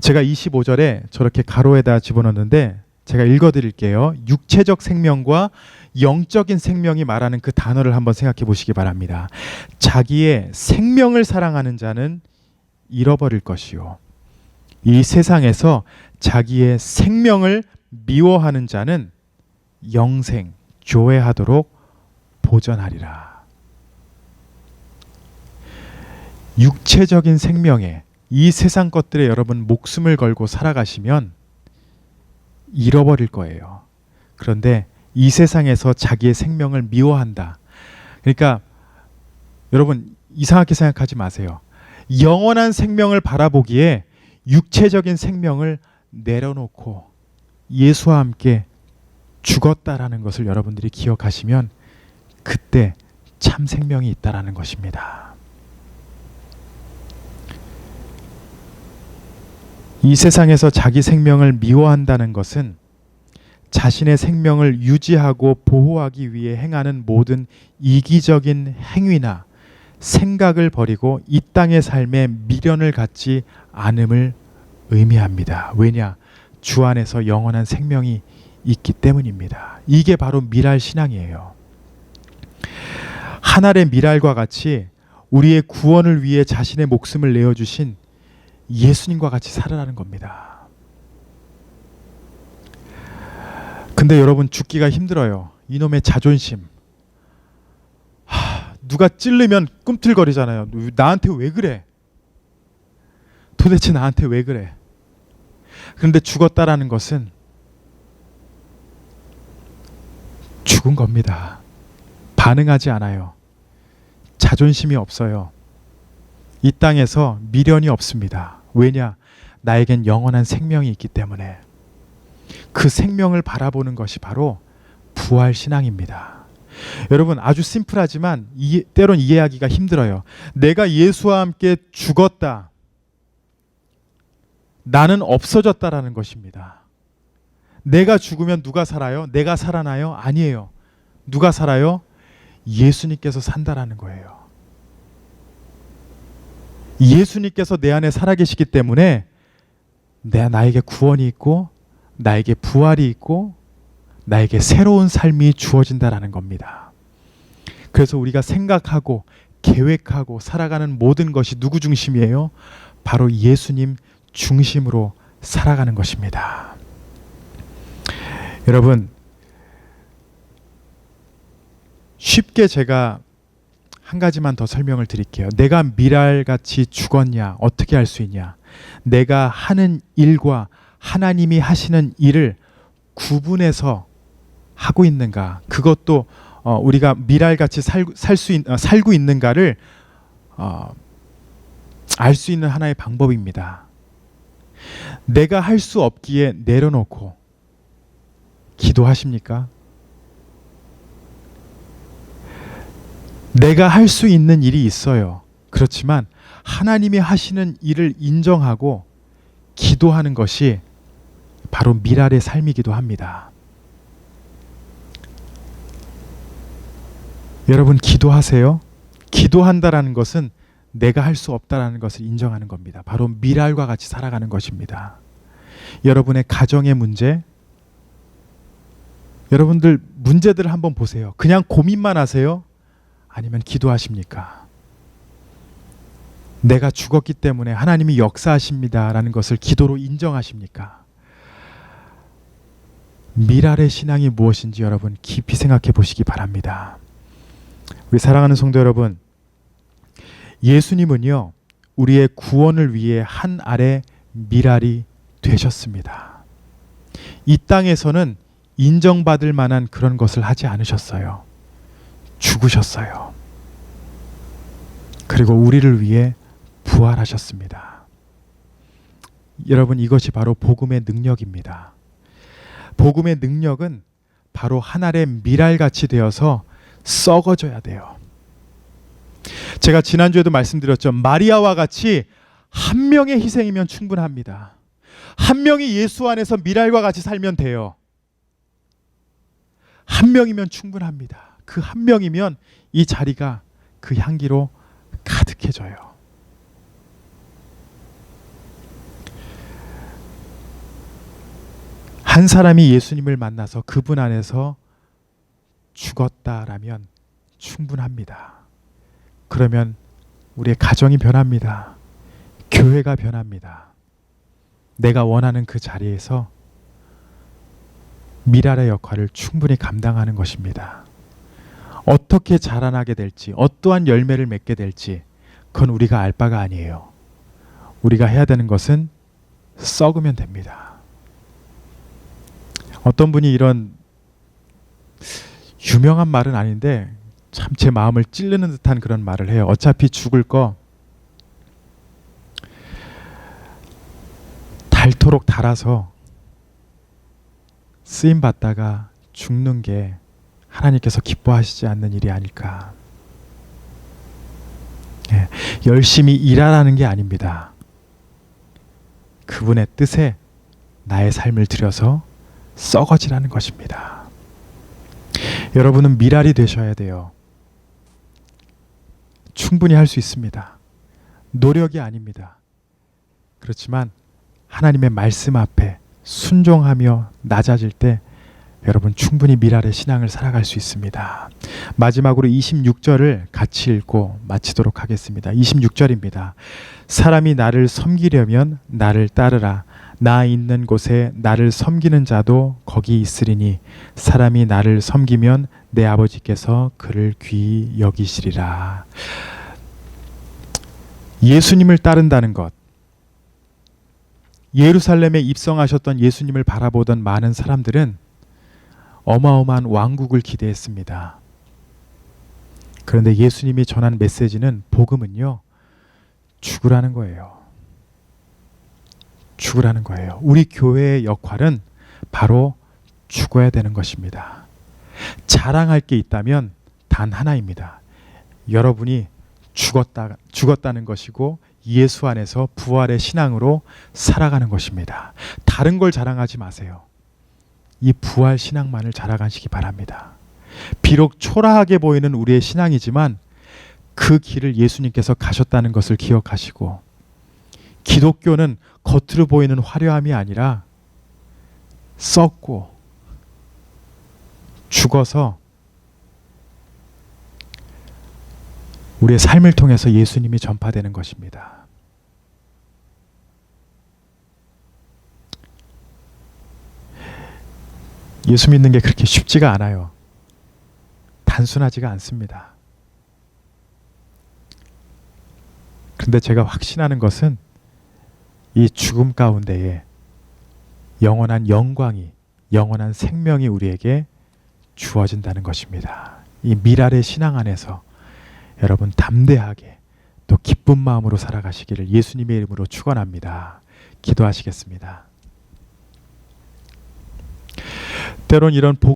제가 25절에 저렇게 가로에다 집어넣는데 제가 읽어드릴게요. 육체적 생명과 영적인 생명이 말하는 그 단어를 한번 생각해 보시기 바랍니다. 자기의 생명을 사랑하는 자는 잃어버릴 것이요, 이 세상에서 자기의 생명을 미워하는 자는 영생, 조회하도록 보전하리라. 육체적인 생명에, 이 세상 것들에 여러분 목숨을 걸고 살아가시면 잃어버릴 거예요. 그런데 이 세상에서 자기의 생명을 미워한다. 그러니까 여러분 이상하게 생각하지 마세요. 영원한 생명을 바라보기에 육체적인 생명을 내려놓고 예수와 함께 죽었다라는 것을 여러분들이 기억하시면 그때 참 생명이 있다라는 것입니다. 이 세상에서 자기 생명을 미워한다는 것은 자신의 생명을 유지하고 보호하기 위해 행하는 모든 이기적인 행위나 생각을 버리고 이 땅의 삶에 미련을 갖지 않음을 의미합니다. 왜냐? 주 안에서 영원한 생명이 있기 때문입니다. 이게 바로 미랄 신앙이에요. 한 알의 미랄과 같이 우리의 구원을 위해 자신의 목숨을 내어주신 예수님과 같이 살아라는 겁니다. 근데 여러분 죽기가 힘들어요. 이놈의 자존심. 누가 찌르면 꿈틀거리잖아요. 나한테 왜 그래? 도대체 나한테 왜 그래? 그런데 죽었다라는 것은 죽은 겁니다. 반응하지 않아요. 자존심이 없어요. 이 땅에서 미련이 없습니다. 왜냐? 나에겐 영원한 생명이 있기 때문에. 그 생명을 바라보는 것이 바로 부활 신앙입니다. 여러분 아주 심플하지만 때론 이해하기가 힘들어요. 내가 예수와 함께 죽었다. 나는 없어졌다라는 것입니다. 내가 죽으면 누가 살아요? 내가 살아나요? 아니에요. 누가 살아요? 예수님께서 산다라는 거예요. 예수님께서 내 안에 살아계시기 때문에 나에게 구원이 있고 나에게 부활이 있고 나에게 새로운 삶이 주어진다라는 겁니다. 그래서 우리가 생각하고 계획하고 살아가는 모든 것이 누구 중심이에요? 바로 예수님 중심으로 살아가는 것입니다. 여러분 쉽게 제가 한 가지만 더 설명을 드릴게요. 내가 미랄같이 죽었냐? 어떻게 할 수 있냐? 내가 하는 일과 하나님이 하시는 일을 구분해서 하고 있는가? 그것도 우리가 미랄같이 살고 있는가를 알 수 있는 하나의 방법입니다. 내가 할 수 없기에 내려놓고 기도하십니까? 내가 할 수 있는 일이 있어요. 그렇지만 하나님이 하시는 일을 인정하고 기도하는 것이 바로 미랄의 삶이기도 합니다. 여러분 기도하세요. 기도한다라는 것은 내가 할 수 없다라는 것을 인정하는 겁니다. 바로 미랄과 같이 살아가는 것입니다. 여러분의 가정의 문제, 여러분들 문제들을 한번 보세요. 그냥 고민만 하세요? 아니면 기도하십니까? 내가 죽었기 때문에 하나님이 역사하십니다라는 것을 기도로 인정하십니까? 미랄의 신앙이 무엇인지 여러분 깊이 생각해 보시기 바랍니다. 우리 사랑하는 성도 여러분, 예수님은요 우리의 구원을 위해 한 알의 미랄이 되셨습니다. 이 땅에서는 인정받을 만한 그런 것을 하지 않으셨어요. 죽으셨어요. 그리고 우리를 위해 부활하셨습니다. 여러분 이것이 바로 복음의 능력입니다. 복음의 능력은 바로 한 알의 미랄같이 되어서 썩어져야 돼요. 제가 지난주에도 말씀드렸죠. 마리아와 같이 한 명의 희생이면 충분합니다. 한 명이 예수 안에서 미랄과 같이 살면 돼요. 한 명이면 충분합니다. 그 한 명이면 이 자리가 그 향기로 가득해져요. 한 사람이 예수님을 만나서 그분 안에서 죽었다라면 충분합니다. 그러면 우리의 가정이 변합니다. 교회가 변합니다. 내가 원하는 그 자리에서 미랄의 역할을 충분히 감당하는 것입니다. 어떻게 자라나게 될지, 어떠한 열매를 맺게 될지 그건 우리가 알 바가 아니에요. 우리가 해야 되는 것은 썩으면 됩니다. 어떤 분이 이런 유명한 말은 아닌데 참 제 마음을 찌르는 듯한 그런 말을 해요. 어차피 죽을 거 닳도록 달아서 쓰임 받다가 죽는 게 하나님께서 기뻐하시지 않는 일이 아닐까. 예, 열심히 일하라는 게 아닙니다. 그분의 뜻에 나의 삶을 들여서 썩어지라는 것입니다. 여러분은 미랄이 되셔야 돼요. 충분히 할 수 있습니다. 노력이 아닙니다. 그렇지만 하나님의 말씀 앞에 순종하며 낮아질 때 여러분 충분히 미랄의 신앙을 살아갈 수 있습니다. 마지막으로 26절을 같이 읽고 마치도록 하겠습니다. 26절입니다. 사람이 나를 섬기려면 나를 따르라. 나 있는 곳에 나를 섬기는 자도 거기 있으리니 사람이 나를 섬기면 내 아버지께서 그를 귀히 여기시리라. 예수님을 따른다는 것, 예루살렘에 입성하셨던 예수님을 바라보던 많은 사람들은 어마어마한 왕국을 기대했습니다. 그런데 예수님이 전한 메시지는, 복음은요, 죽으라는 거예요. 죽으라는 거예요. 우리 교회의 역할은 바로 죽어야 되는 것입니다. 자랑할 게 있다면 단 하나입니다. 여러분이 죽었다는 것이고 예수 안에서 부활의 신앙으로 살아가는 것입니다. 다른 걸 자랑하지 마세요. 이 부활 신앙만을 자랑하시기 바랍니다. 비록 초라하게 보이는 우리의 신앙이지만 그 길을 예수님께서 가셨다는 것을 기억하시고, 기독교는 겉으로 보이는 화려함이 아니라 썩고 죽어서 우리의 삶을 통해서 예수님이 전파되는 것입니다. 예수 믿는 게 그렇게 쉽지가 않아요. 단순하지가 않습니다. 그런데 제가 확신하는 것은 이 죽음 가운데에 영원한 영광이, 영원한 생명이 우리에게 주어진다는 것입니다. 이 미랄의 신앙 안에서 여러분 담대하게 또 기쁜 마음으로 살아가시기를 예수님의 이름으로 축원합니다. 기도하시겠습니다. 때론 이런